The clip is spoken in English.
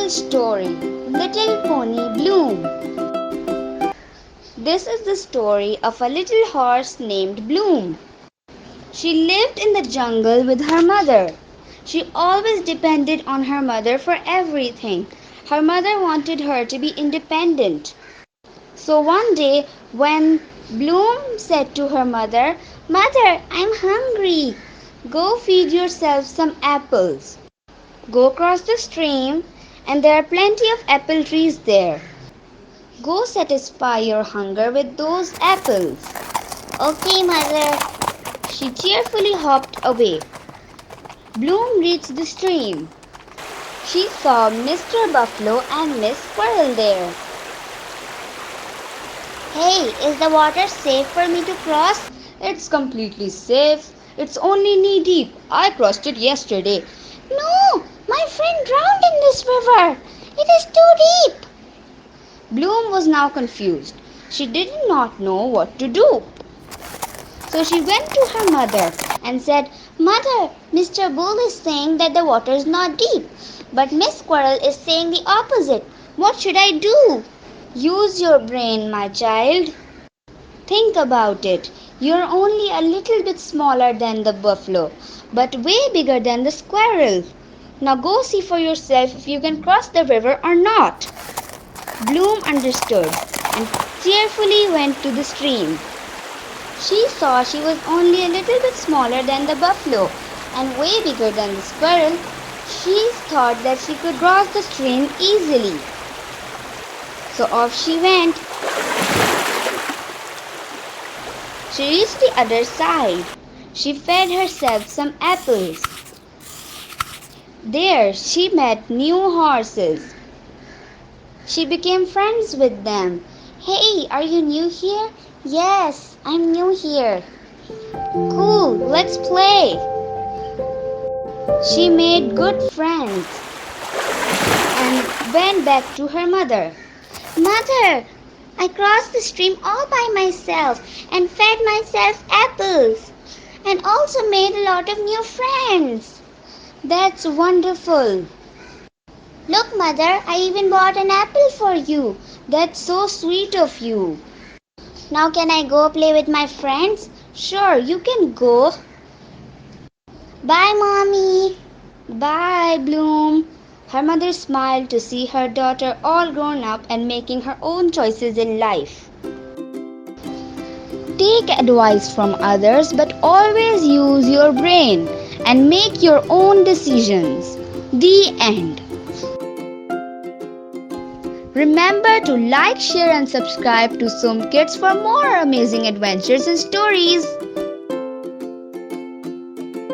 beautiful story, Little Pony Bloom. This is the story of a little horse named Bloom. She lived in the jungle with her mother. She always depended on her mother for everything. Her mother wanted her to be independent. So one day, when Bloom said to her mother, "Mother, I'm hungry. Go feed yourself some apples. Go cross the stream, and there are plenty of apple trees there. Go satisfy your hunger with those apples." "Okay, mother." She cheerfully hopped away. Bloom reached the stream. She saw Mr. Buffalo and Miss Squirrel there. "Hey, is the water safe for me to cross?" "It's completely safe. It's only knee deep. I crossed it yesterday." "No, my friend drowned in this river. It is too deep." Bloom was now confused. She did not know what to do. So she went to her mother and said, "Mother, Mr. Bull is saying that the water is not deep, but Miss Squirrel is saying the opposite. What should I do?" "Use your brain, my child. Think about it. You're only a little bit smaller than the buffalo, but way bigger than the squirrel. Now go see for yourself if you can cross the river or not." Bloom understood and cheerfully went to the stream. She saw she was only a little bit smaller than the buffalo and way bigger than the squirrel. She thought that she could cross the stream easily. So off she went. She reached the other side. She fed herself some apples. There she met new horses. She became friends with them. "Hey, are you new here?" "Yes, I'm new here." "Cool, let's play." She made good friends and went back to her mother. "Mother, I crossed the stream all by myself and fed myself apples and also made a lot of new friends." "That's wonderful." "Look, Mother, I even bought an apple for you." "That's so sweet of you." "Now can I go play with my friends?" "Sure, you can go." "Bye, Mommy." "Bye, Bloom." Her mother smiled to see her daughter all grown up and making her own choices in life. Take advice from others, but always use your brain and make your own decisions. The end. Remember to like, share, and subscribe to Sum Kids for more amazing adventures and stories.